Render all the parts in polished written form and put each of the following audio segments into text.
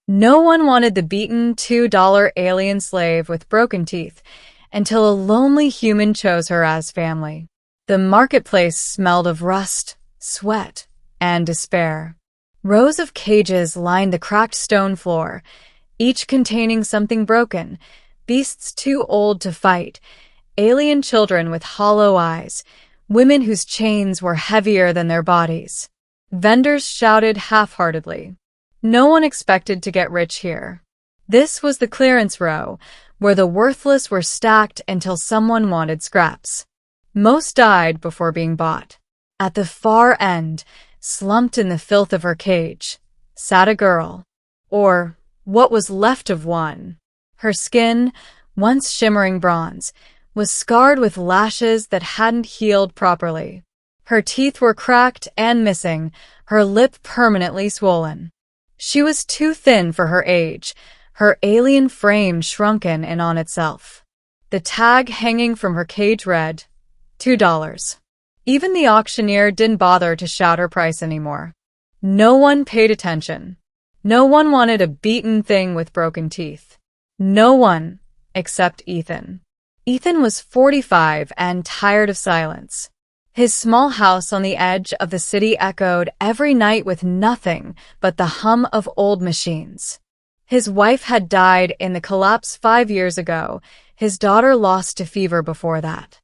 No one wanted the beaten $2 alien slave with broken teeth until a lonely human chose her as family. The marketplace smelled of rust, sweat, and despair. Rows of cages lined the cracked stone floor, each containing something broken, beasts too old to fight, alien children with hollow eyes, women whose chains were heavier than their bodies. Vendors shouted half-heartedly. No one expected to get rich here. This was the clearance row, where the worthless were stacked until someone wanted scraps. Most died before being bought. At the far end, slumped in the filth of her cage, sat a girl, or what was left of one. Her skin, once shimmering bronze, was scarred with lashes that hadn't healed properly. Her teeth were cracked and missing, her lip permanently swollen. She was too thin for her age, her alien frame shrunken in on itself. The tag hanging from her cage read, $2. Even the auctioneer didn't bother to shout her price anymore. No one paid attention. No one wanted a beaten thing with broken teeth. No one, except Ethan. Ethan was 45 and tired of silence. His small house on the edge of the city echoed every night with nothing but the hum of old machines. His wife had died in the collapse 5 years ago. His daughter lost to fever before that.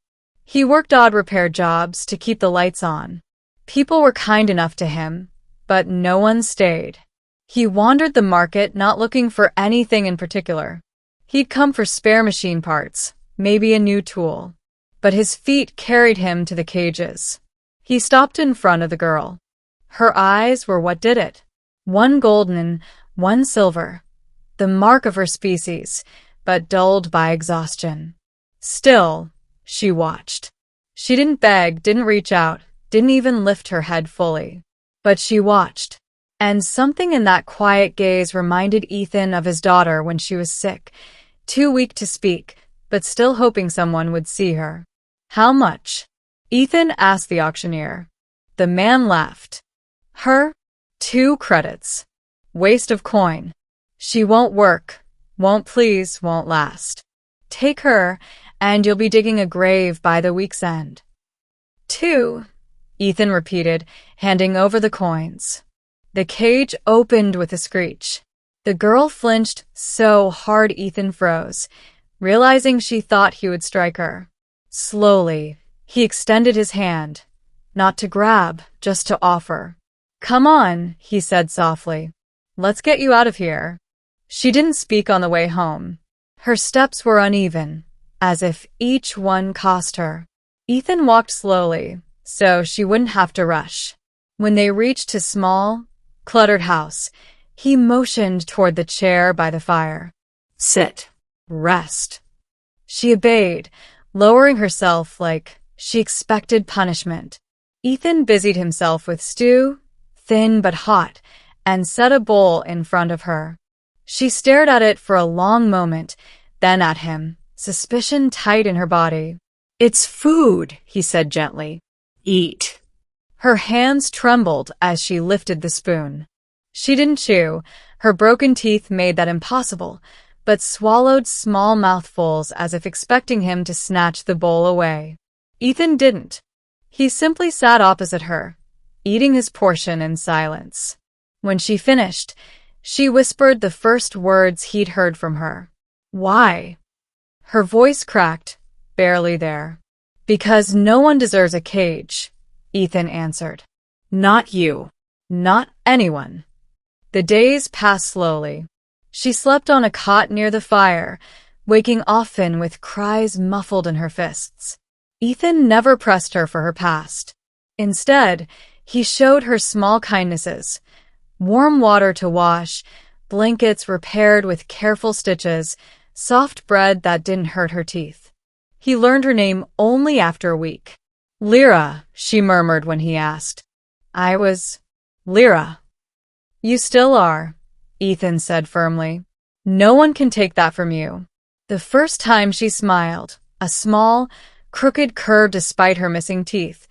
He worked odd repair jobs to keep the lights on. People were kind enough to him, but no one stayed. He wandered the market not looking for anything in particular. He'd come for spare machine parts, maybe a new tool. But his feet carried him to the cages. He stopped in front of the girl. Her eyes were what did it. One golden, one silver. The mark of her species, but dulled by exhaustion. Still, she watched. She didn't beg, didn't reach out, didn't even lift her head fully. But she watched. And something in that quiet gaze reminded Ethan of his daughter when she was sick, too weak to speak, but still hoping someone would see her. How much? Ethan asked the auctioneer. The man laughed. Her? 2 credits. Waste of coin. She won't work, won't please, won't last. Take her, and you'll be digging a grave by the week's end. 2, Ethan repeated, handing over the coins. The cage opened with a screech. The girl flinched so hard Ethan froze, realizing she thought he would strike her. Slowly, he extended his hand, not to grab, just to offer. Come on, he said softly. Let's get you out of here. She didn't speak on the way home. Her steps were uneven, as if each one cost her. Ethan walked slowly, so she wouldn't have to rush. When they reached his small, cluttered house, he motioned toward the chair by the fire. Sit. Rest. She obeyed, lowering herself like she expected punishment. Ethan busied himself with stew, thin but hot, and set a bowl in front of her. She stared at it for a long moment, then at him, suspicion tight in her body. It's food, he said gently. Eat. Her hands trembled as she lifted the spoon. She didn't chew. Her broken teeth made that impossible, but swallowed small mouthfuls as if expecting him to snatch the bowl away. Ethan didn't. He simply sat opposite her, eating his portion in silence. When she finished, she whispered the first words he'd heard from her. Why? Her voice cracked, barely there. Because no one deserves a cage, Ethan answered. Not you. Not anyone. The days passed slowly. She slept on a cot near the fire, waking often with cries muffled in her fists. Ethan never pressed her for her past. Instead, he showed her small kindnesses. Warm water to wash, blankets repaired with careful stitches, soft bread that didn't hurt her teeth. He learned her name only after a week. Lyra, she murmured when he asked. I was Lyra. You still are, Ethan said firmly. No one can take that from you. The first time she smiled, a small, crooked curve despite her missing teeth,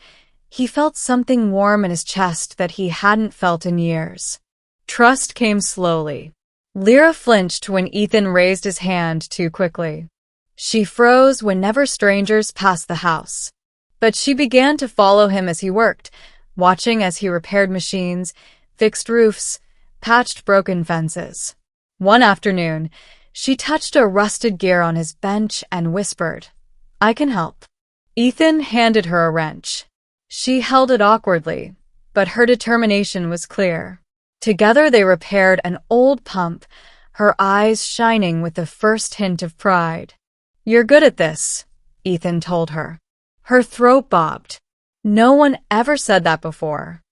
he felt something warm in his chest that he hadn't felt in years. Trust came slowly. Lyra flinched when Ethan raised his hand too quickly. She froze whenever strangers passed the house. But she began to follow him as he worked, watching as he repaired machines, fixed roofs, patched broken fences. One afternoon, she touched a rusted gear on his bench and whispered, "I can help." Ethan handed her a wrench. She held it awkwardly, but her determination was clear. Together they repaired an old pump, her eyes shining with the first hint of pride. "You're good at this," Ethan told her. Her throat bobbed. No one ever said that before.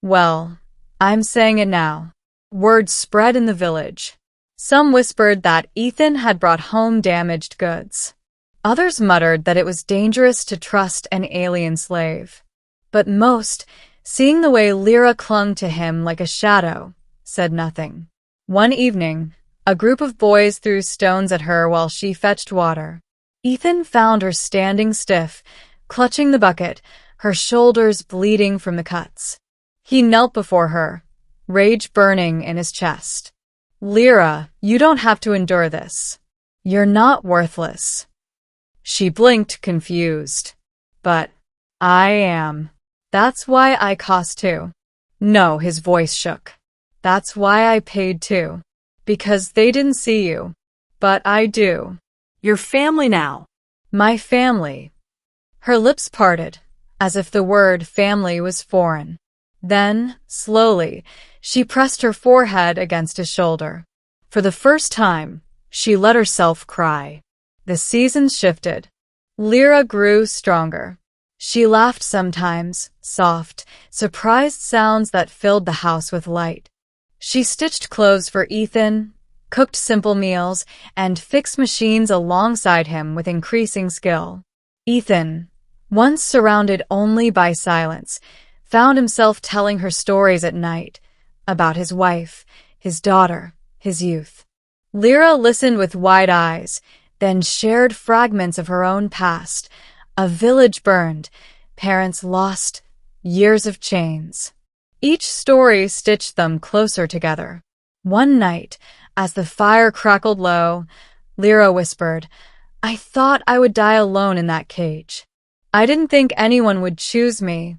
"Well, I'm saying it now." Word spread in the village. Some whispered that Ethan had brought home damaged goods. Others muttered that it was dangerous to trust an alien slave. But most, seeing the way Lyra clung to him like a shadow, said nothing. One evening, a group of boys threw stones at her while she fetched water. Ethan found her standing stiff, clutching the bucket, her shoulders bleeding from the cuts. He knelt before her, rage burning in his chest. "Lyra, you don't have to endure this. You're not worthless." She blinked, confused. "But I am. That's why I cost too." "No," his voice shook. "That's why I paid too. Because they didn't see you. But I do. You're family now." "My family." Her lips parted, as if the word family was foreign. Then, slowly, she pressed her forehead against his shoulder. For the first time, she let herself cry. The seasons shifted. Lyra grew stronger. She laughed sometimes, soft, surprised sounds that filled the house with light. She stitched clothes for Ethan, cooked simple meals, and fixed machines alongside him with increasing skill. Ethan, once surrounded only by silence, found himself telling her stories at night, about his wife, his daughter, his youth. Lyra listened with wide eyes, then shared fragments of her own past. A village burned, parents lost, years of chains. Each story stitched them closer together. One night, as the fire crackled low, Lyra whispered, "I thought I would die alone in that cage. I didn't think anyone would choose me."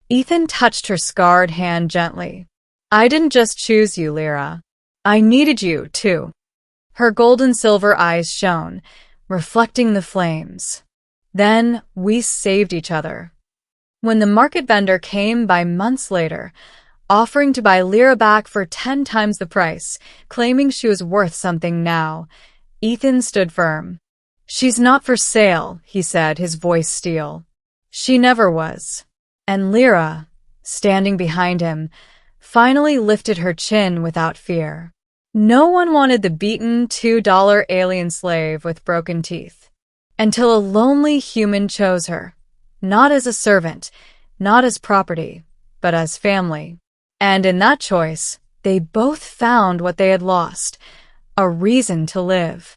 Ethan touched her scarred hand gently. "I didn't just choose you, Lyra. I needed you, too." Her gold-and-silver eyes shone, reflecting the flames. "Then we saved each other." When the market vendor came by months later, offering to buy Lyra back for 10 times the price, claiming she was worth something now, Ethan stood firm. "She's not for sale," he said, his voice steel. "She never was." And Lyra, standing behind him, finally lifted her chin without fear. No one wanted the beaten $2 alien slave with broken teeth. Until a lonely human chose her, not as a servant, not as property, but as family. And in that choice, they both found what they had lost, a reason to live.